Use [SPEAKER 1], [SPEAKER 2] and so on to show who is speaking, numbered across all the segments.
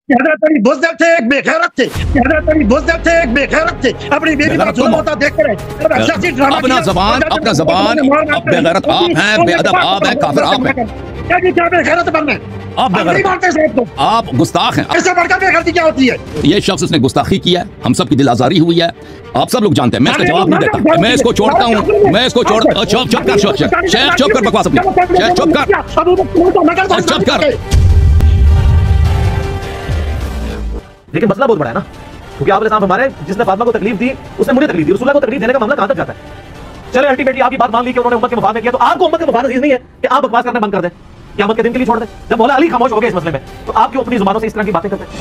[SPEAKER 1] हज़रत अली बुज़दिल थे, एक बेगैरत थे। हज़रत अली बुज़दिल थे, एक बेगैरत थे। अपनी बीवी का जुल्म होता देख कर
[SPEAKER 2] अपना ज़बान अब बेगैरत आप हैं, बेअदब आप हैं, काफिर आप हैं।
[SPEAKER 1] क्या बेगैरत बनना है?
[SPEAKER 2] आप बेगैरत, आप गुस्ताख हैं।
[SPEAKER 1] इससे बढ़कर बेगैरती क्या होती है?
[SPEAKER 2] ये शख्स इसने गुस्ताखी किया है, हम सब की दिल आजारी हुई है, आप सब लोग जानते हैं। मैं इसका जवाब नहीं देता, मैं इसको छोड़ता हूँ, मैं इसको छोड़ चुप चुप कर शेख, चुप कर बकवास अपनी, शेख चुप कर, चुप कर।
[SPEAKER 3] लेकिन मसला बहुत बड़ा है ना, क्योंकि आप साहब हमारे जिसने फातिमा को तकलीफ दी उसने मुझे तकलीफ दी, रसूलुल्लाह को तकलीफ देने का मामला कहां तक जाता है? चले अल्टीमेटली आपकी बात मान ली कि उन्होंने उम्मत के मफाद में किया, तो आपको उम्मत के मफाद अजीज नहीं है कि आप बकवास करना बंद कर दें, क़यामत के दिन के लिए छोड़ दें? जब मौला अली खामोश हो गए इस मसले में, तो आप क्यों अपनी जुबानों से इस तरह की बातें करते हैं?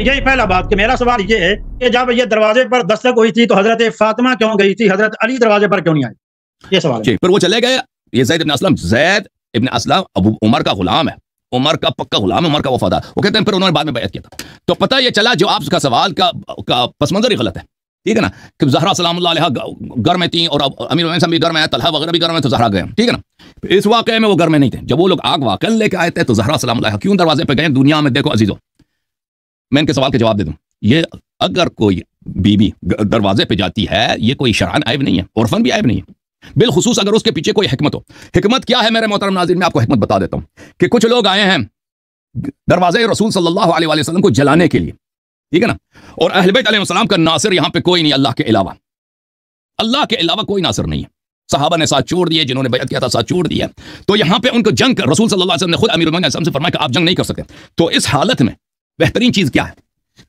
[SPEAKER 1] यही पहला बात कि मेरा सवाल ये है कि जब ये दरवाजे पर दस्तक हुई थी तो हजरत फातिमा क्यों गई थी, हजरत अली दरवाजे पर क्यों नहीं आए? ये सवाल है।
[SPEAKER 2] फिर वो चले गए। ये ज़ैद इब्न असलम अबू उमर का गुलाम है, उमर का पक्का गुलाम है, उमर का वफादार। वो कहते हैं फिर उन्होंने बाद में बैत किया था। तो पता ये चला जो आपका सवाल का पस मंजर ही गलत है, ठीक है ना, कि ज़हरा सलामुल्लाह अलैहा घर में थी और अमीर मोमिनीन भी घर में है, तलहा वगैरह भी घर में, तो ज़हरा गए, ठीक है ना। इस वाक़े में वो घर में नहीं थे। जब वो लोग आग वाक़या लेके आए थे तो ज़हरा सलामुल्लाह अलैहा क्यों दरवाजे पे गए? दुनिया में देखो अजीजों, मैं इनके सवाल के जवाब दे दूं। ये अगर कोई बीबी दरवाजे पे जाती है, ये कोई शरअन ऐब नहीं है, उर्फन भी ऐब नहीं है, बिलखुसूस अगर उसके पीछे कोई हिकमत हो। हिकमत क्या है मेरे मोहतरम नाज़रीन? मैं आपको हिकमत बता देता हूं कि कुछ लोग आए हैं दरवाजे रसूल सल्लल्लाहु अलैहि वसल्लम को जलाने के लिए, ठीक है ना, और अहले बैत अलैहिस्सलाम का नासिर यहां पे कोई नहीं, अल्लाह के अलावा, अल्लाह के अलावा कोई नासिर नहीं है। सहाबा ने साथ छोड़ दिए, जिन्होंने बैत किया था साथ छोड़ दिया। तो यहां पे उनको जंग रसूल सल्लल्लाहु अलैहि वसल्लम ने खुद अमीरुल मोमिनीन से फरमाया कि आप जंग नहीं कर सकते। तो इस हालत में बेहतरीन चीज क्या है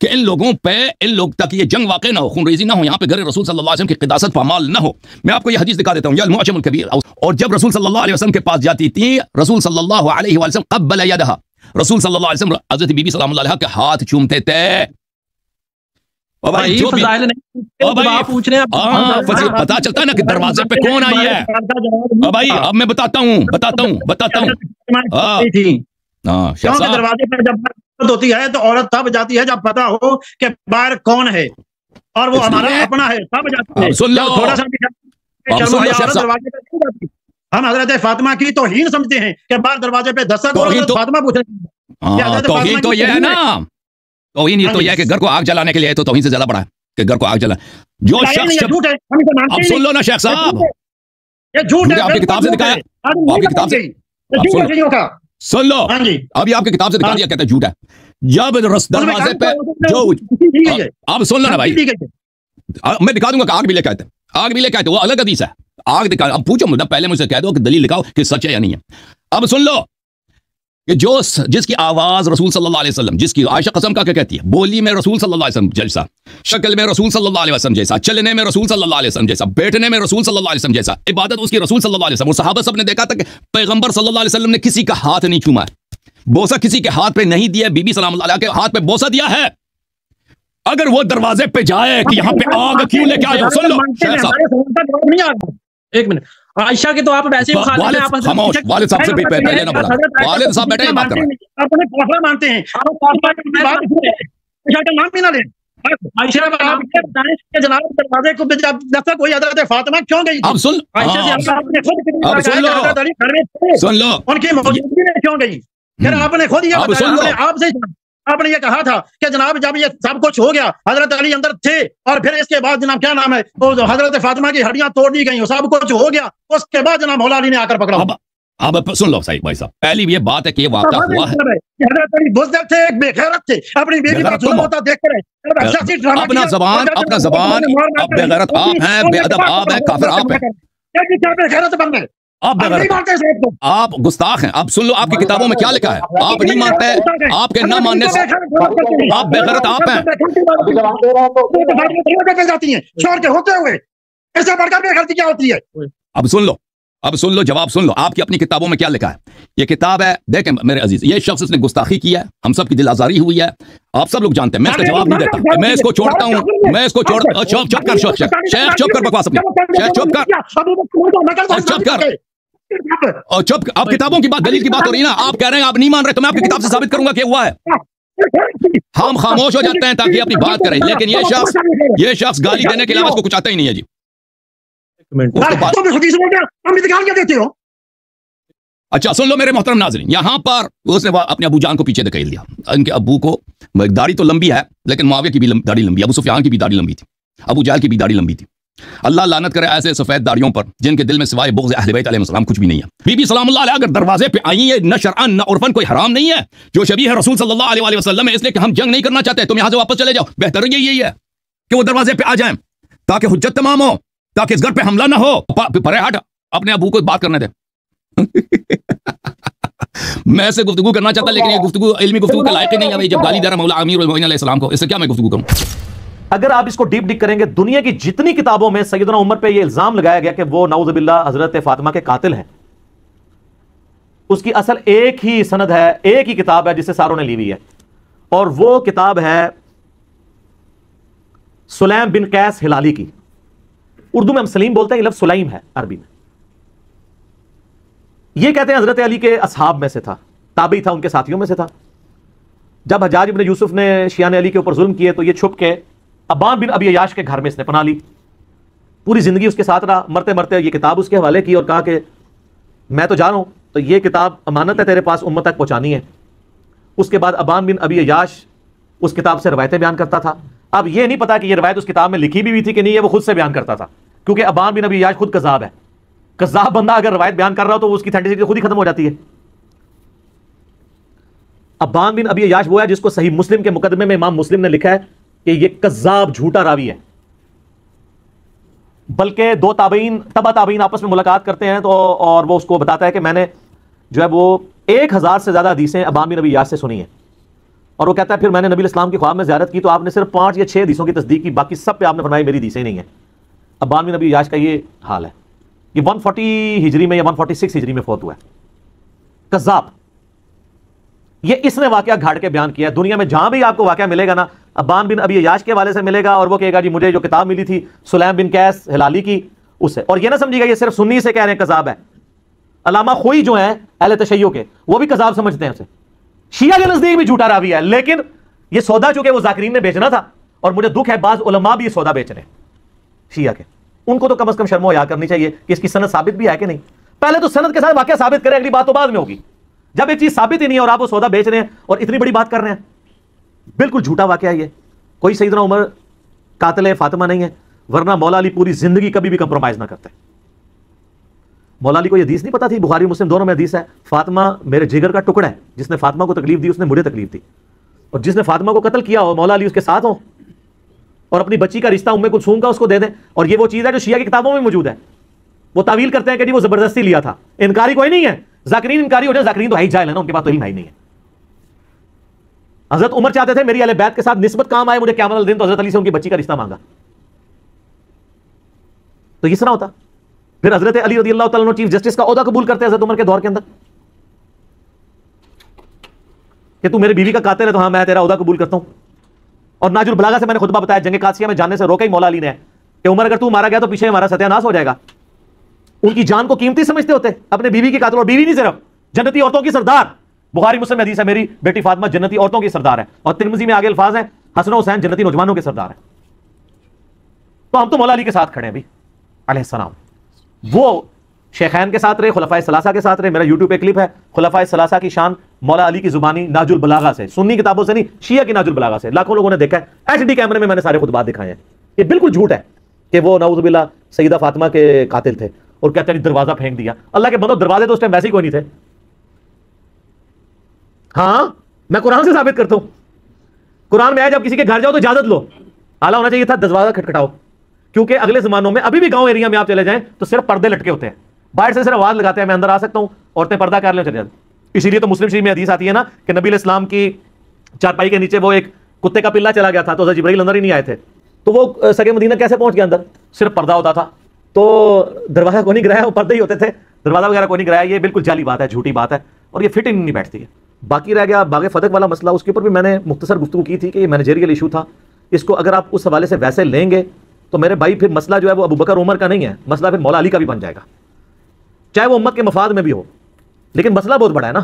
[SPEAKER 2] कि इन लोगों पे, इन लोग तक ये जंग वाक़ ना हो, खूनरेज़ी ना हो, यहाँ पे घर रसूल सल्लल्लाहु अलैहि वसल्लम की क़िदासत पामाल ना हो। मैं आपको ये हदीस दिखा देता हूँ, या मुअज्जमुल कबीर। और जब रसूल सल्लल्लाहु अलैहि वसल्लम के पास जाती थी, रसूल सल्लल्लाहु अलैहि वसल्लम क़ब्बल यदहा, रसूल सल्लल्लाहु अलैहि वसल्लम हज़रत बीबी सलामुल्लाह अलैहा के हाथ चूमते थे। ओ भाई जो भी आप पूछ रहे हैं, पता चलता है ना कि दरवाजे पे कौन आई है। ओ भाई अब मैं बताता हूँ
[SPEAKER 1] दरवाजे पर जब होती है तो औरत तब जाती है जब पता हो कि बाहर कौन है और वो हमारा अपना है, तब जाती है।
[SPEAKER 2] सुन लो,
[SPEAKER 1] थोड़ा सा दरवाजे पर हम हजरत फातिमा की तौहीन समझते हैं कि बाहर दरवाजे पे दस्तक हो, फातिमा पूछ रही है।
[SPEAKER 2] तौहीन तो ये है ना, तौहीन ये तो यह है कि घर को आग जलाने के लिए है, तो तौहीन से ज्यादा बड़ा है कि घर को आग जला। जो शख्स, अब सुन लो ना शेख साहब,
[SPEAKER 1] ये झूठ है,
[SPEAKER 2] आपकी किताब से दिखाया, आपकी किताब से सुन लो, अभी आपकी किताब से दिखा दिया, कहते झूठ है। जब दरवाजे पे जो, अब सुन लो ना भाई, मैं दिखा दूंगा कि आग भी लेके आए थे, आग भी लेके आए थे, वो अलग हदीस है। आग दिखा, अब पूछो मुझे, पहले मुझसे कह दो कि दलील दिखाओ कि सच है या नहीं है। अब सुन लो कि जिसकी आवाज रसूल सल्लल्लाहु अलैहि वसल्लम, जिसकी आयशा कसम का क्या कहती है, बोली में रसूल सल्लल्लाहु अलैहि वसल्लम जैसा, शक्ल में रसूल सल्लल्लाहु अलैहि वसल्लम जैसा, चलने में रसूल सल्लल्लाहु अलैहि वसल्लम जैसा, बैठने में रसूल सल्लल्लाहु अलैहि वसल्लम जैसा, इबादत उसकी रसूल सल्लल्लाहु अलैहि वसल्लम। और सहाबा सब ने देखा था कि पैगंबर सल्लल्लाहु अलैहि वसल्लम ने किसी का हाथ नहीं चूमा है, बोसा किसी के हाथ पे नहीं दिया, बीबी सलामुल्लाह अलैहा के हाथ पे बोसा दिया है। अगर वो दरवाजे पे जाए कि यहाँ पे आग क्यों लेके आए, सुन लो शेख साहब,
[SPEAKER 3] एक मिनट, आयशा के तो आप वैसे ही
[SPEAKER 2] खामोश, वालिद साहब से भी पहले ना बोला, वालिद साहब बैठे बात कर रहे हैं,
[SPEAKER 1] अपने काफिर मानते हैं, नाम भी ना ले। आयशा आप बताएं कि जनाब दरवाजे को दस्तक हुई, हज़रत फातिमा क्यों गई?
[SPEAKER 2] अब सुन,
[SPEAKER 1] आयशा से आपने खुद
[SPEAKER 2] सुन लो,
[SPEAKER 1] उनकी मौजूदगी में क्यों गई? फिर आपने खुद ये बताया, आपसे आपने ये कहा था कि जनाब जब ये सब कुछ हो गया, हजरत अली अंदर थे और फिर इसके बाद जनाब क्या नाम है, तो हजरत फातिमा की हड्डियां तोड़ दी गई, सब कुछ हो गया, उसके बाद जनाब मौला अली ने आकर पकड़ा।
[SPEAKER 2] अब सुन लो सही भाई साहब, पहली ये बात है कि ये वाक़या हुआ है।
[SPEAKER 1] हजरत अली बुज़दिल थे, एक बेगैरत थे, अपनी बीवी का जुल्म होता देख कर
[SPEAKER 2] अपना जबान अब बेगैरत आप हैं, बेअदब आप हैं, काफिर आप हैं।
[SPEAKER 1] क्या बेगैरत बनना है?
[SPEAKER 2] आप गुस्ताख हैं। अब सुन लो, आपकी किताबों में क्या लिखा है, आप नहीं मानते, आपके न मानने से आप बेगैरत आप हैं।
[SPEAKER 1] जाती हैं शोर के होते हुए, ऐसे बढ़कर बेगैरती क्या होती है?
[SPEAKER 2] अब सुन लो, जवाब सुन लो, आपकी अपनी किताबों में क्या लिखा है। ये किताब है, देखें मेरे अजीज, ये शख्स इसने गुस्ताखी किया है, हम सब की दिल आजारी हुई है, आप सब लोग जानते हैं। मैं इसका जवाब नहीं देता, मैं इसको छोड़ता हूँ, मैं इसको छोड़, चुप कर शेख, चुप कर बकवास अपनी, शेख चुप कर, और चुप। अब किताबों की बात, दलील की बात हो रही है ना, आप कह रहे हैं आप नहीं मान रहे, तो मैं आपकी किताब से साबित करूंगा कि हुआ है। हम खामोश हो जाते हैं ताकि अपनी बात करें, लेकिन ये शख्स गाली देने के अलावा उसको कुछ आता ही नहीं है जी।
[SPEAKER 1] हम भी क्या देते हो?
[SPEAKER 2] अच्छा सुन लो मेरे मोहतरम नाज़रीन, यहां पर उसने अपने अबू जान को पीछे धकेल दिया। इनके अबू को दाढ़ी तो लंबी है, लेकिन मुआविया की भी दाढ़ी लंबी, अबू सुफियान की भी दाढ़ी लंबी थी, अबू जहल की भी दाढ़ी लंबी थी। अल्लाह लानत करे ऐसे सफेद दाढ़ियों पर जिनके दिल में सिवाय बुग़्ज़ अहले बैत अलैहिस्सलाम कुछ भी नहीं है। बीबी सलामुल्लाह अलैहा अगर दरवाजे पे आई है, न शरअन न उर्फन कोई हराम नहीं है। जो शबीह है रसूल सल्लल्लाहु अलैहि वसल्लम है, इसलिए कि हम जंग नहीं करना चाहते, तुम यहां से वापस चले जाओ। बेहतर यही है कि वो दरवाजे पे आ जाएं ताकि हुज्जत तमाम हो, ताकि इस घर पे हमला ना हो। परे हट, अपने अबू को बात करने दे। मैं ऐसे गुफ्तगू करना चाहता, लेकिन ये गुफ्तगू इल्मी गुफ्तगू के लायक ही नहीं है भाई। जब गाली दे रहा मौला अमीरुल मोमिनीन अलैहिस्सलाम को, इससे क्या मैं गुफ्तगू करूं?
[SPEAKER 3] अगर आप इसको डीप डिक करेंगे, दुनिया की जितनी किताबों में सैयदना उमर पे ये इल्जाम लगाया गया कि वो नाउज़ुबिल्लाह हजरत फातिमा के कातिल हैं, उसकी असल एक ही सनद है, एक ही किताब है जिसे सारों ने ली हुई है, और वो किताब है सुलैम बिन कैस हिलाली की। उर्दू में हम सलीम बोलते हैं, ये लफ्ज़ सुलैम है अरबी में। ये कहते हैं हजरत अली के असहाब में से था, ताबी था, उनके साथियों में से था। जब हज्जाज इब्न यूसुफ ने शियाने अली के ऊपर जुल्म किए तो ये छुप के अब्बान बिन अबी अय्याश के घर में इसने पनाह ली। पूरी जिंदगी उसके साथ रहा, मरते मरते ये किताब उसके हवाले की और कहा कि मैं तो जा रहा हूं, तो ये किताब अमानत है तेरे पास, उम्मत तक पहुंचानी है। उसके बाद अब्बान बिन अबी अय्याश उस किताब से रवायतें बयान करता था। अब ये नहीं पता कि ये रवायत उस किताब में लिखी भी हुई थी कि नहीं, है वो खुद से बयान करता था, क्योंकि अब्बान बिन अबी अय्याश खुद कज़्ज़ाब है। कज़्ज़ाब बंदा अगर रवायत बयान कर रहा हो तो उसकी ऑथेंटिसिटी खुद ही खत्म हो जाती है। अब्बान बिन अबी अय्याश वो है जिसको सही मुस्लिम के मुकदमे में इमाम मुस्लिम ने लिखा है कि ये कज़्ज़ाब झूठा रावी है। बल्कि दो तबा ताबईन आपस में मुलाकात करते हैं तो और वो उसको बताता है कि मैंने जो है वो 1000 से ज्यादा हदीसें अब्बान बिन अबी अय्याश से सुनी है, और वो कहता है फिर मैंने नबी इस्लाम की ख्वाब में ज़ियारत की तो आपने सिर्फ 5 या 6 हदीसों की तस्दीक की, बाकी सब पे आपने फरमाया मेरी हदीसें नहीं है। अब्बान बिन अबी अय्याश का ये हाल है। ये 140 हिजरी में या 146 हिजरी में फौत हुआ है। कज़्ज़ाब। ये इसने वाकया घाड़ के बयान किया है। दुनिया में जहां भी आपको वाकया मिलेगा ना, अब्बान बिन अबी अय्याश के वाले से मिलेगा और वो कहेगा जी मुझे जो किताब मिली थी सुलैम बिन कैस हिलाली की, उससे। और ये ना समझिएगा ये सिर्फ सुन्नी से कह रहे हैं कज़्ज़ाब है। अल्लामा खोई जो है अहले तशय्युअ के, वो भी कज़्ज़ाब समझते हैं उसे। शिया के नजदीक भी झूठा रावी है, लेकिन ये सौदा चूंकि वो ज़ाकिरीन ने बेचना था, और मुझे दुख है बाज उलमा भी ये सौदा बेच रहे हैं शिया के। उनको तो कम से कम शर्म हया करनी चाहिए कि इसकी सनद साबित भी है कि नहीं। पहले तो सनद के साथ वाकया साबित करें, अगली बात तो बाद में होगी। जब एक चीज साबित ही नहीं है और आप वो सौदा बेच रहे हैं और इतनी बड़ी बात कर रहे हैं, बिल्कुल झूठा वाकया ये। कोई सैयदना उमर कातिल फातिमा नहीं है, वरना मौला अली पूरी जिंदगी कभी भी कंप्रोमाइज ना करते। मौला अली को ये हदीस नहीं पता थी, बुखारी मुस्लिम दोनों में हदीस है, फातिमा मेरे जिगर का टुकड़ा है, जिसने फातिमा को तकलीफ दी उसने मुझे तकलीफ दी, और जिसने फातिमा को कत्ल किया हो मौला अली उसके साथ हो, और अपनी बच्ची का रिश्ता उम्मे कुलसूम का उसको दे दें। और ये वो चीज है जो शिया की किताबों में मौजूद है। वो तावील करते हैं कि जी वो जबरदस्ती लिया था, इनकारी कोई नहीं है। ज़ाकिरीन इनकारी हो जाए, ज़ाकिरीन तो है ही जाहिल है ना, उनके पास तो इल्म है ही नहीं है। हजरत उमर चाहते थे मेरी अहले बैत के साथ निस्बत काम आए, मुझे क़यामत वाले दिन, तो हजरत अली से उनकी बच्ची का रिश्ता मांगा, तो ये सुना होता। फिर हजरत अली रज़ियल्लाहु तआला अन्हु चीफ जस्टिस का ओहदा कबूल करते हैं हजरत उमर के दौर के अंदर कि तू मेरी बीवी का कातिल है तो हाँ मैं तेरा ओहदा कबूल करता हूं। और नाजुल बलागा से मैंने खुतबा बताया, जंग कासिया में जाने से रोका ही मौला अली ने कि उमर अगर तू मारा गया तो पीछे हमारा सत्यानाश हो जाएगा। उनकी जान को कीमती समझते होते, अपने बीवी की कातिल, और बीवी नहीं सिर्फ जन्नती औरतों की सरदार। बुखारी मुस्लिम हदीस है, मेरी बेटी फातिमा जन्नती औरतों की सरदार है, और तिरमिज़ी में आगे अल्फाज है हसन हुसैन जन्नती नौजवानों के सरदार है। तो हम तो मौला अली के साथ खड़े हैं भी अलैहिस्सलाम। वो शेखैन के साथ रहे, खुलफाए सलासा के साथ रहे। मेरा यूट्यूब पे क्लिप है खुलफाए सलासा की शान मौला अली की जुबानी नाजुल बलागा से, सुन्नी किताबों से नहीं, शिया की नाजुल बलागा से। लाखों लोगों ने देखा है, एचडी कैमरे में मैंने सारे खुतबात दिखाए हैं। ये बिल्कुल झूठ है कि वो नाउज़ुबिल्लाह सैयदा फातिमा के कातिल थे, और कहते हैं दरवाजा फेंक दिया। अल्लाह के बंदो, दरवाजे तो उस टाइम वैसे ही कोई नहीं थे। हाँ मैं कुरान से साबित करता हूं, कुरान में आया जब किसी के घर जाओ तो इजाजत लो, आला होना चाहिए था दरवाजा खटखटाओ, क्योंकि अगले जमानों में अभी भी गांव एरिया में आप चले जाएं तो सिर्फ पर्दे लटके होते हैं, बाहर से सिर्फ आवाज लगाते हैं मैं अंदर आ सकता हूं, औरतें पर्दा कर ले चले जाते। इसीलिए तो मुस्लिम शरीफ में हदीस आती है ना कि नबी इस्लाम की चारपाई के नीचे वो एक कुत्ते का पिल्ला चला गया था, तो हज़रत जिब्राइल अंदर ही नहीं आए थे, तो वो सगे मदीना कैसे पहुंच गया अंदर? सिर्फ पर्दा होता था, तो दरवाजा को नहीं गिराया, वो पर्दे ही होते थे, दरवाजा वगैरह को नहीं गिराया। ये बिल्कुल जाली बात है, झूठी बात है, और ये फिट इन नहीं बैठती है। बाकी रह गया बागे फतक वाला मसला, उसके ऊपर भी मैंने मुख्तसर गुफ्तगू की थी कि ये मैनेजरियल इशू था। इसको अगर आप उस हवाले से वैसे लेंगे तो मेरे भाई फिर मसला जो है वो अबू बकर उमर का नहीं है, मसला फिर मौला अली का भी बन जाएगा, चाहे वो उम्मत के मफाद में भी हो। लेकिन मसला बहुत बड़ा है ना,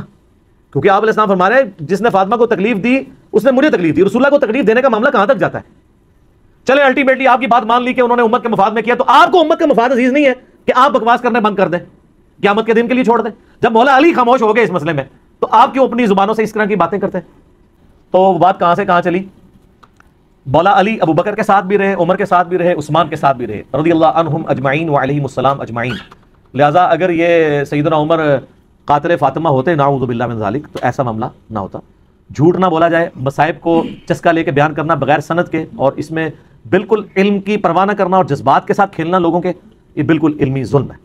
[SPEAKER 3] क्योंकि आप अलैहिस्सलाम फरमा रहे हैं जिसने फातिमा को तकलीफ दी उसने मुझे तकलीफ दी। रसूलुल्लाह को तकलीफ देने का मामला कहां तक जाता है? चले अल्टीमेटली आपकी बात मान ली कि उन्होंने उम्मत के मफाद में किया, तो आपको उम्मत का मफाद अजीज नहीं है कि आप बकवास करने बंद कर दें? क़यामत के दिन के लिए छोड़ दें? जब मौला अली खामोश हो गए इस मसले में, तो आप क्यों अपनी जुबानों से इस तरह की बातें करते हैं? तो बात कहां से कहां चली। मौला अली अबू बकर के साथ भी रहे, उमर के साथ भी रहे, उस्मान के साथ भी रहे, रज़ियल्लाहु अन्हुम अजमाइन व अलैहिमुस्सलाम अजमाइन। लिहाजा अगर ये सैयदना उमर कातिल फातिमा होते, नाऊज़ु बिल्लाहि मिन ज़ालिक, तो ऐसा मामला ना होता। झूठ ना बोला जाए, मसाइब को चस्का लेके बयान करना बगैर सनद के, और इसमें बिल्कुल इल्म की परवाह ना करना और जज्बात के साथ खेलना लोगों के, ये बिल्कुल इल्मी जुल्म है।